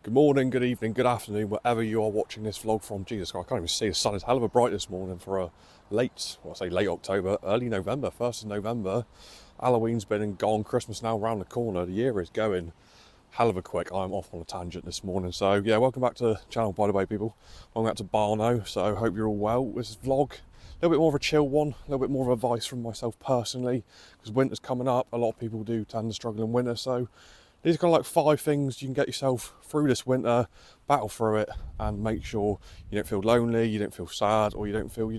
Good morning, good evening, good afternoon, wherever you are watching this vlog from. Jesus Christ, I can't even see the sun. It's hell of a bright this morning for a late October, early November, 1st of November. Halloween's been and gone, Christmas now round the corner. The year is going hell of a quick. I'm off on a tangent this morning. So yeah, welcome back to the channel, by the way, people. Welcome back to Barno. So hope you're all well. This vlog, a little bit more of a chill one, a little bit more of advice from myself personally, because winter's coming up. A lot of people do tend to struggle in winter, so these are kind of like 5 things you can get yourself through this winter, battle through it, and make sure you don't feel lonely, you don't feel sad, or you don't feel,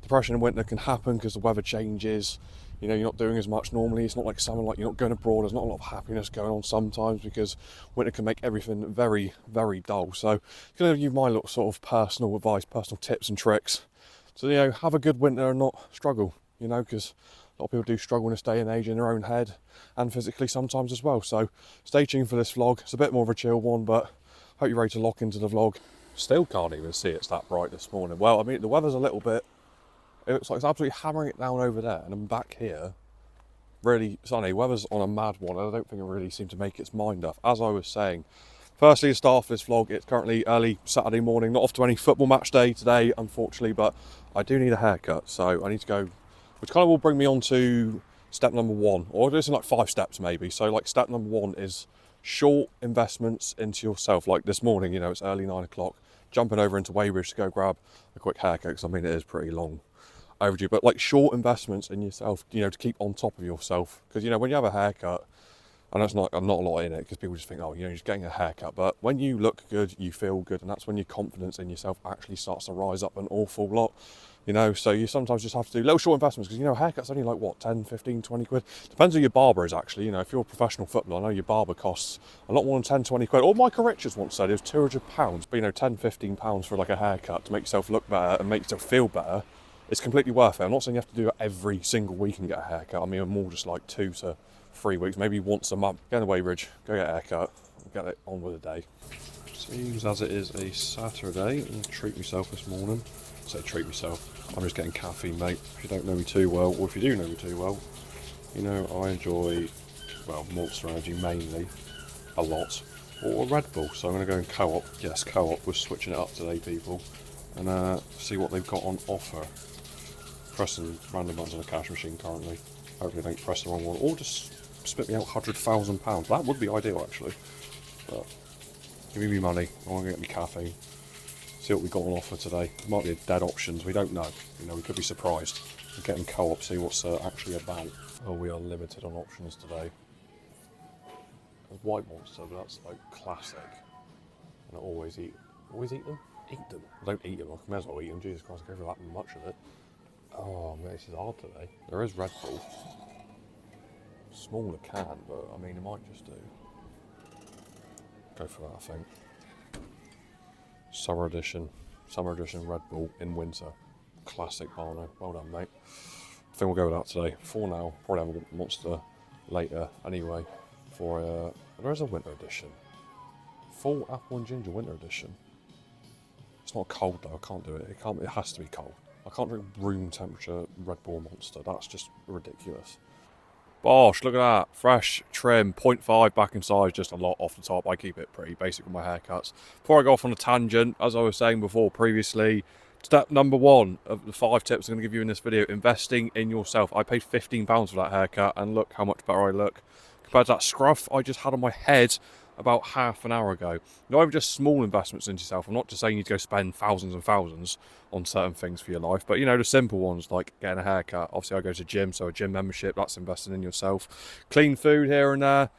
depression in winter can happen because the weather changes. You're not doing as much normally. It's not like summer, like you're not going abroad. There's not a lot of happiness going on sometimes because winter can make everything very, very dull. So I'm going to give you my little sort of personal advice, personal tips and tricks. So, have a good winter and not struggle, because a lot of people do struggle in this day and age in their own head and physically sometimes as well. So stay tuned for this vlog. It's a bit more of a chill one, but hope you're ready to lock into the vlog. Still can't even see it's that bright this morning. Well, I mean, the weather's a little bit, it looks like it's absolutely hammering it down over there, and I'm back here, really sunny. Weather's on a mad one, and I don't think it really seemed to make its mind up. As I was saying, firstly, to start off this vlog, it's currently early Saturday morning, not off to any football match day today, unfortunately, but I do need a haircut, so I need to go, which kind of will bring me on to step number 1, or there's like 5 steps maybe. So like step number 1 is short investments into yourself. Like this morning, it's early 9 o'clock, jumping over into Weybridge to go grab a quick haircut, because I mean, it is pretty long overdue, but like short investments in yourself, to keep on top of yourself. Because, when you have a haircut, and that's not a lot in it, because people just think, oh, you're just getting a haircut. But when you look good, you feel good, and that's when your confidence in yourself actually starts to rise up an awful lot. So you sometimes just have to do little short investments, because, haircuts only like, what, 10, 15, 20 quid? Depends who your barber is, actually. If you're a professional footballer, I know your barber costs a lot more than 10, 20 quid. Or Michael Richards once said it was £200. But, 10, 15 pounds for like a haircut to make yourself look better and make yourself feel better, it's completely worth it. I'm not saying you have to do it every single week and get a haircut. I mean, more just like 2 to 3 weeks, maybe once a month. Get away, Ridge, go get a haircut, get it on with the day. Seems as it is a Saturday, I'll treat myself this morning. I say treat myself, I'm just getting caffeine, mate. If you don't know me too well, or if you do know me too well, I enjoy, Monster Energy mainly, a lot, or Red Bull. So I'm going to go in Co-op. Yes, Co-op, we're switching it up today, people, and see what they've got on offer. Pressing random buttons on the cash machine currently. Hopefully I don't press the wrong one, or just spit me out £100,000. That would be ideal, actually. But give me money, I want to get me caffeine. See what we got on offer today. Might be a dead options, we don't know. We could be surprised. We'll get in Co-op, see what's actually about. Oh, we are limited on options today. There's White Monster, but that's like classic. And I always eat them? Eat them. I don't eat them, I may as well eat them. Jesus Christ, I go for that much of it. Oh, man, this is hard today. There is Red Bull. Smaller can, but I mean, it might just do. Go for that, I think. Summer edition Red Bull in winter. Classic Barno. Well done, mate. I think we'll go with that today. For now, probably have a Monster later anyway. For there is a winter edition. Full apple and ginger winter edition. It's not cold though. I can't do it. It has to be cold. I can't drink room temperature Red Bull Monster. That's just ridiculous. Bosh, look at that. Fresh, trim, 0.5 back in size, just a lot off the top. I keep it pretty basic with my haircuts. Before I go off on a tangent, as I was saying before previously, step number 1 of the 5 tips I'm going to give you in this video, investing in yourself. I paid £15 for that haircut, and look how much better I look compared to that scruff I just had on my head about half an hour ago. Not even just small investments into yourself. I'm not just saying you need to go spend thousands and thousands on certain things for your life, but the simple ones like getting a haircut. Obviously I go to gym, so a gym membership, that's investing in yourself. Clean food here and there,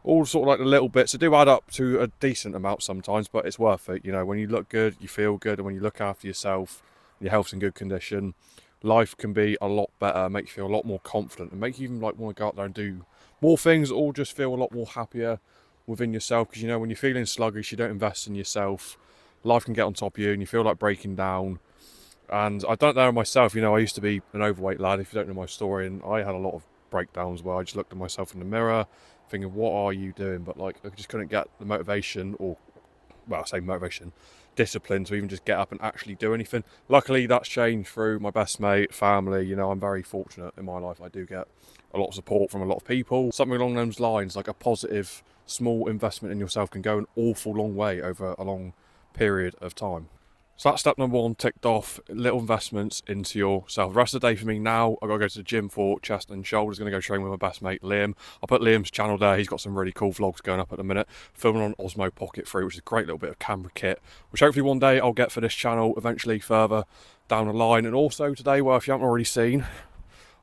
all sort of like the little bits. They do add up to a decent amount sometimes, but it's worth it. When you look good, you feel good, and when you look after yourself, your health's in good condition, life can be a lot better, make you feel a lot more confident, and make you even like want to go out there and do more things, or just feel a lot more happier within yourself. Because when you're feeling sluggish, you don't invest in yourself, life can get on top of you and you feel like breaking down. And I've done it there myself. I used to be an overweight lad, if you don't know my story, and I had a lot of breakdowns where I just looked at myself in the mirror thinking, what are you doing? But like, I just couldn't get the motivation, or well, I say motivation, discipline to even just get up and actually do anything. Luckily, that's changed through my best mate, family. You know, I'm very fortunate in my life. I do get a lot of support from a lot of people. Something along those lines, like a positive, small investment in yourself, can go an awful long way over a long period of time. So that's step number 1 ticked off, little investments into yourself. The rest of the day for me now, I've got to go to the gym for chest and shoulders. Going to go train with my best mate, Liam. I'll put Liam's channel there. He's got some really cool vlogs going up at the minute. Filming on Osmo Pocket 3, which is a great little bit of camera kit, which hopefully one day I'll get for this channel eventually further down the line. And also today, well, if you haven't already seen,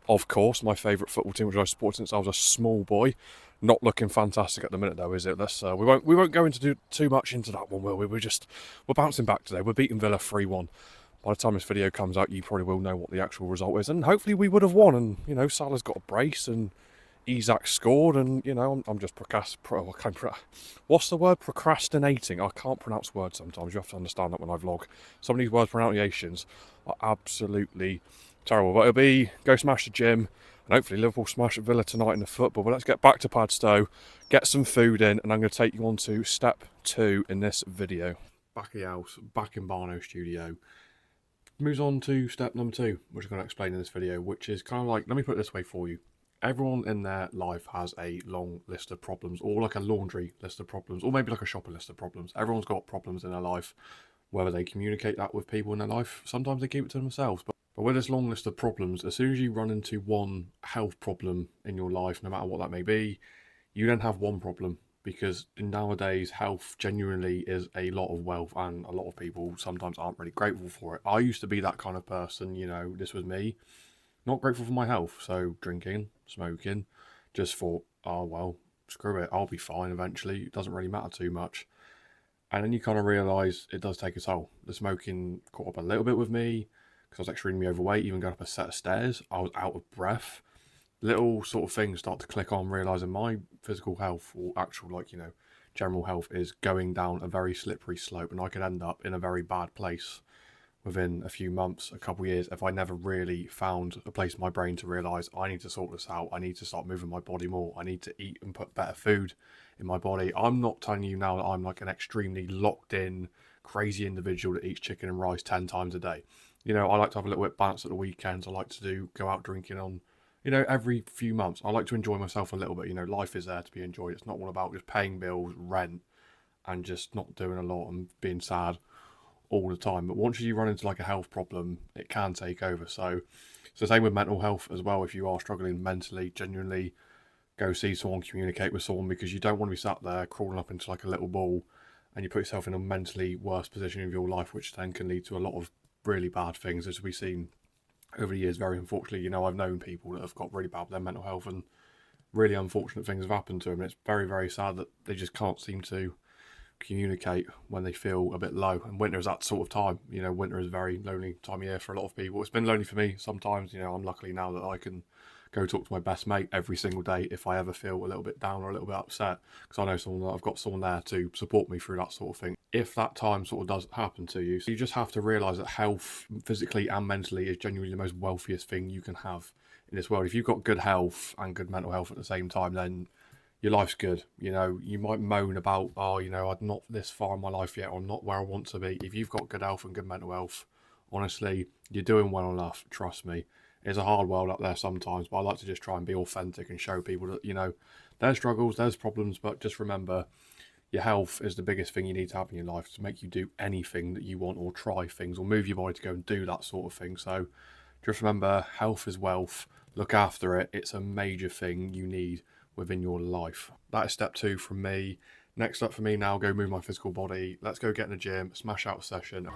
of course, my favourite football team, which I supported since I was a small boy. Not looking fantastic at the minute though, is it? Let's we won't go into too much into that one, will we? We're bouncing back today. We're beating Villa 3-1. By the time this video comes out, you probably will know what the actual result is, and hopefully we would have won. And you know, Salah's got a brace, and Isak scored, and you know, I'm just what's the word? Procrastinating. I can't pronounce words sometimes. You have to understand that when I vlog. Some of these word pronunciations are absolutely terrible. But it'll be go smash the gym. And hopefully Liverpool smash at Villa tonight in the football. But let's get back to Padstow, get some food in, and I'm going to take you on to step 2 in this video. Back of the house, back in Barno studio. Moves on to step number 2, which I'm going to explain in this video, which is kind of like, let me put it this way for you. Everyone in their life has a long list of problems, or like a laundry list of problems, or maybe like a shopping list of problems. Everyone's got problems in their life, whether they communicate that with people in their life. Sometimes they keep it to themselves, but with this long list of problems, as soon as you run into one health problem in your life, no matter what that may be, you then have one problem, because nowadays health genuinely is a lot of wealth, and a lot of people sometimes aren't really grateful for it. I used to be that kind of person, you know, this was me, not grateful for my health, so drinking, smoking, just thought, oh well, screw it, I'll be fine eventually, it doesn't really matter too much. And then you kind of realise it does take a toll. The smoking caught up a little bit with me, because I was extremely overweight. Even going up a set of stairs, I was out of breath. Little sort of things start to click on, realising my physical health, or actual, like, you know, general health, is going down a very slippery slope, and I could end up in a very bad place within a few months, a couple of years, if I never really found a place in my brain to realise I need to sort this out. I need to start moving my body more. I need to eat and put better food in my body. I'm not telling you now that I'm like an extremely locked in, crazy individual that eats chicken and rice 10 times a day. You know, I like to have a little bit of balance at the weekends. I like to go out drinking on, you know, every few months. I like to enjoy myself a little bit. You know, life is there to be enjoyed. It's not all about just paying bills, rent, and just not doing a lot and being sad all the time. But once you run into like a health problem, it can take over. So it's the same with mental health as well. If you are struggling mentally, genuinely go see someone, communicate with someone, because you don't want to be sat there crawling up into like a little ball and you put yourself in a mentally worse position of your life, which then can lead to a lot of really bad things, as we've seen over the years. Very unfortunately, you know, I've known people that have got really bad with their mental health, and really unfortunate things have happened to them. And it's very, very sad that they just can't seem to communicate when they feel a bit low. And winter is that sort of time. You know, winter is a very lonely time of year for a lot of people. It's been lonely for me sometimes. You know, I'm lucky now that I can go talk to my best mate every single day if I ever feel a little bit down or a little bit upset, because I know someone, that I've got someone there to support me through that sort of thing. If that time sort of does happen to you, so you just have to realise that health, physically and mentally, is genuinely the most wealthiest thing you can have in this world. If you've got good health and good mental health at the same time, then your life's good. You know, you might moan about, oh, you know, I'm not this far in my life yet, or I'm not where I want to be. If you've got good health and good mental health, honestly, you're doing well enough, trust me. It's a hard world out there sometimes, but I like to just try and be authentic and show people that, you know, there's struggles, there's problems, but just remember, your health is the biggest thing you need to have in your life to make you do anything that you want, or try things, or move your body to go and do that sort of thing. So just remember, health is wealth. Look after it. It's a major thing you need within your life. That is step 2 from me. Next up for me now, go move my physical body. Let's go get in the gym, smash out a session.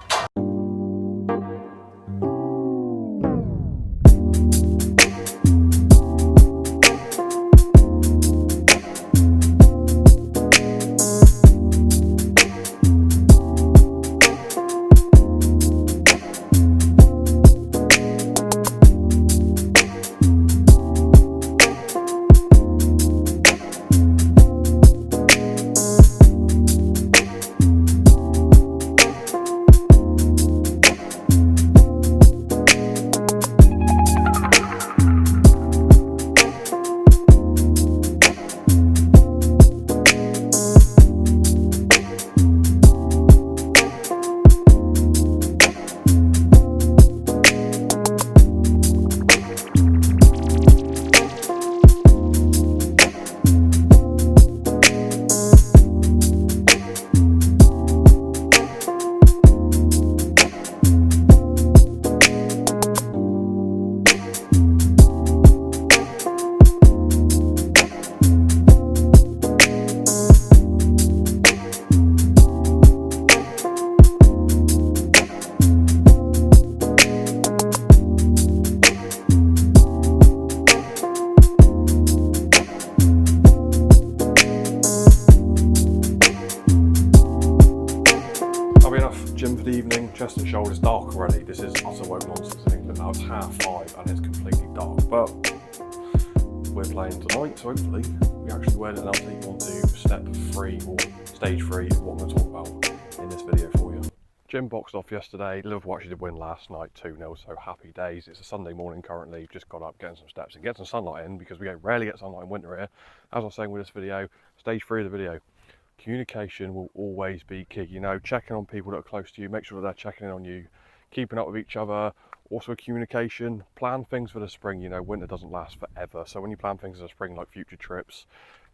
gym for the evening, chest and shoulders, dark already. This is utter woke nonsense in England now. It's 5:30 and it's completely dark, but we're playing tonight, so hopefully we actually win and I'll take you on to step 3 or stage 3 of what I'm going to talk about in this video for you. Gym boxed off yesterday. Liverpool actually did win last night 2-0, so happy days. It's a Sunday morning currently, just got up, getting some steps and getting some sunlight in because we rarely get sunlight in winter here. As I was saying with this video, stage 3 of the video, communication will always be key. You know, checking on people that are close to you, make sure that they're checking in on you, keeping up with each other. Also communication, plan things for the spring. You know, winter doesn't last forever, so when you plan things for the spring, like future trips,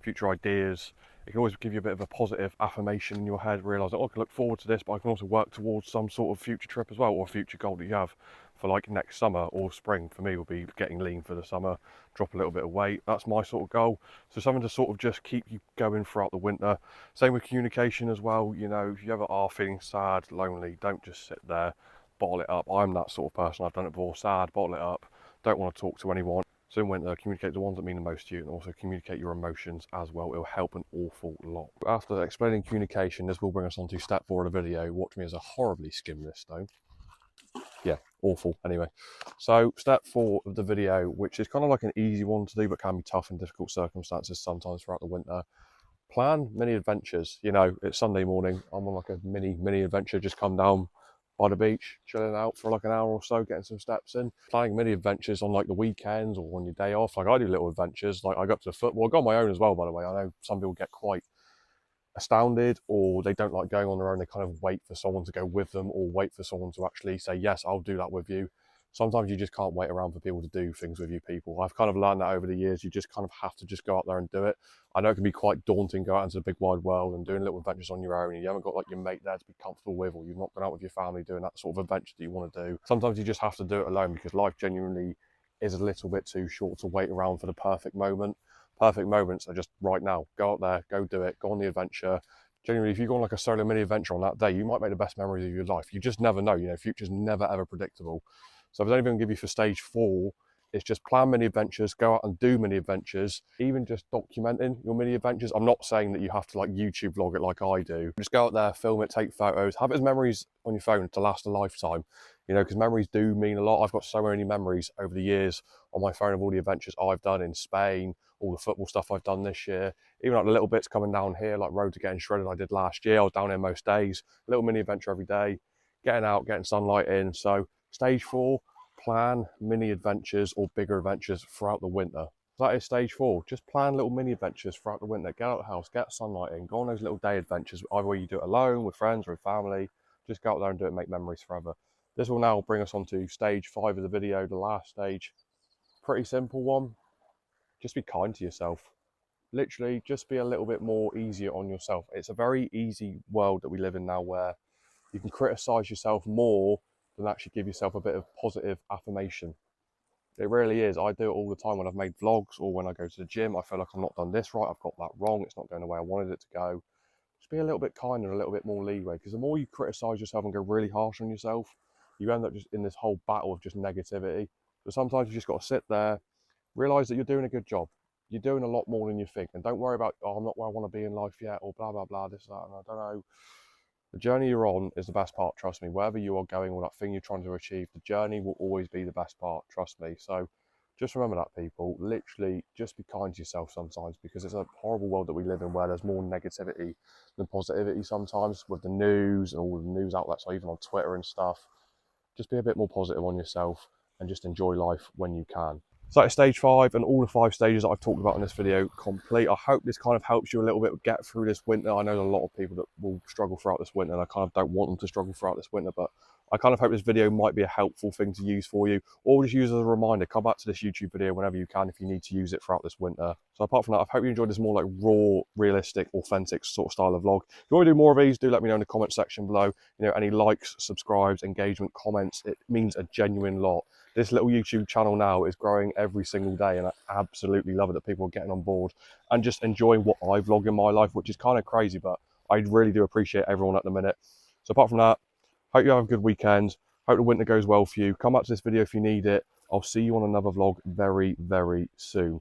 future ideas, it can always give you a bit of a positive affirmation in your head, realise that, oh, I can look forward to this, but I can also work towards some sort of future trip as well, or a future goal that you have for like next summer or spring. For me, will be getting lean for the summer, drop a little bit of weight. That's my sort of goal. So something to sort of just keep you going throughout the winter. Same with communication as well. You know, if you ever are feeling sad, lonely, don't just sit there, bottle it up. I'm that sort of person. I've done it before. Sad, bottle it up, don't want to talk to anyone. So in winter, communicate the ones that mean the most to you, and also communicate your emotions as well. It'll help an awful lot. After explaining communication, this will bring us on to step 4 of the video. Watch me as I horribly skim this stone. Yeah, awful. Anyway, so step 4 of the video, which is kind of like an easy one to do, but can be tough in difficult circumstances sometimes throughout the winter. Plan mini adventures. You know, it's Sunday morning. I'm on like a mini adventure. Just come down by the beach, chilling out for like an hour or so, getting some steps in. Planning mini adventures on like the weekends or on your day off. Like I do little adventures. Like I go up to the football. I go on my own as well, by the way. I know some people get quite astounded, or they don't like going on their own. They kind of wait for someone to go with them, or wait for someone to actually say, yes, I'll do that with you. Sometimes you just can't wait around for people to do things with you people. I've kind of learned that over the years. You just kind of have to just go out there and do it. I know it can be quite daunting, go out into the big wide world and doing little adventures on your own, and you haven't got like your mate there to be comfortable with, or you've not gone out with your family doing that sort of adventure that you want to do. Sometimes you just have to do it alone, because life genuinely is a little bit too short to wait around for the perfect moment. Perfect moments are just right now. Go out there, go do it, go on the adventure. Genuinely, if you go on like a solo mini adventure on that day, you might make the best memories of your life. You just never know. You know, future's never ever predictable. So if there's anything I can give you for stage 4, it's just plan mini adventures, go out and do mini adventures, even just documenting your mini adventures. I'm not saying that you have to like YouTube vlog it like I do. Just go out there, film it, take photos, have it as memories on your phone to last a lifetime. You know, because memories do mean a lot. I've got so many memories over the years on my phone of all the adventures I've done in Spain, all the football stuff I've done this year, even like the little bits coming down here, like Road to Getting Shredded I did last year. I was down here most days, little mini adventure every day, getting out, getting sunlight in. So stage 4, plan mini adventures or bigger adventures throughout the winter. That is stage 4. Just plan little mini adventures throughout the winter. Get out of the house, get sunlight in, go on those little day adventures, either way you do it alone, with friends or with family. Just go out there and do it, make memories forever. This will now bring us on to stage 5 of the video, the last stage. Pretty simple one. Just be kind to yourself. Literally, just be a little bit more easier on yourself. It's a very easy world that we live in now, where you can criticize yourself more than actually give yourself a bit of positive affirmation. It really is. I do it all the time when I've made vlogs or when I go to the gym. I feel like I've not done this right, I've got that wrong, it's not going the way I wanted it to go. Just be a little bit kinder and a little bit more leeway, because the more you criticize yourself and go really harsh on yourself, you end up just in this whole battle of just negativity. So sometimes you just got to sit there, realize that you're doing a good job. You're doing a lot more than you think, and don't worry about, oh, I'm not where I want to be in life yet, or blah blah blah, this, that, and I don't know. The journey you're on is the best part, trust me. Wherever you are going or that thing you're trying to achieve, the journey will always be the best part, trust me. So just remember that, people. Literally, just be kind to yourself sometimes, because it's a horrible world that we live in, where there's more negativity than positivity sometimes, with the news and all the news outlets, or even on Twitter and stuff. Just be a bit more positive on yourself and just enjoy life when you can. So that's stage 5, and all the 5 stages that I've talked about in this video complete. I hope this kind of helps you a little bit get through this winter. I know there's a lot of people that will struggle throughout this winter, and I kind of don't want them to struggle throughout this winter, but I kind of hope this video might be a helpful thing to use for you, or just use as a reminder. Come back to this YouTube video whenever you can if you need to use it throughout this winter. So apart from that, I hope you enjoyed this more like raw, realistic, authentic sort of style of vlog. If you want to do more of these, do let me know in the comment section below. You know, any likes, subscribes, engagement, comments, it means a genuine lot. This little YouTube channel now is growing every single day, and I absolutely love it that people are getting on board and just enjoying what I vlog in my life, which is kind of crazy, but I really do appreciate everyone at the minute. So apart from that, hope you have a good weekend. Hope the winter goes well for you. Come back to this video if you need it. I'll see you on another vlog very, very soon.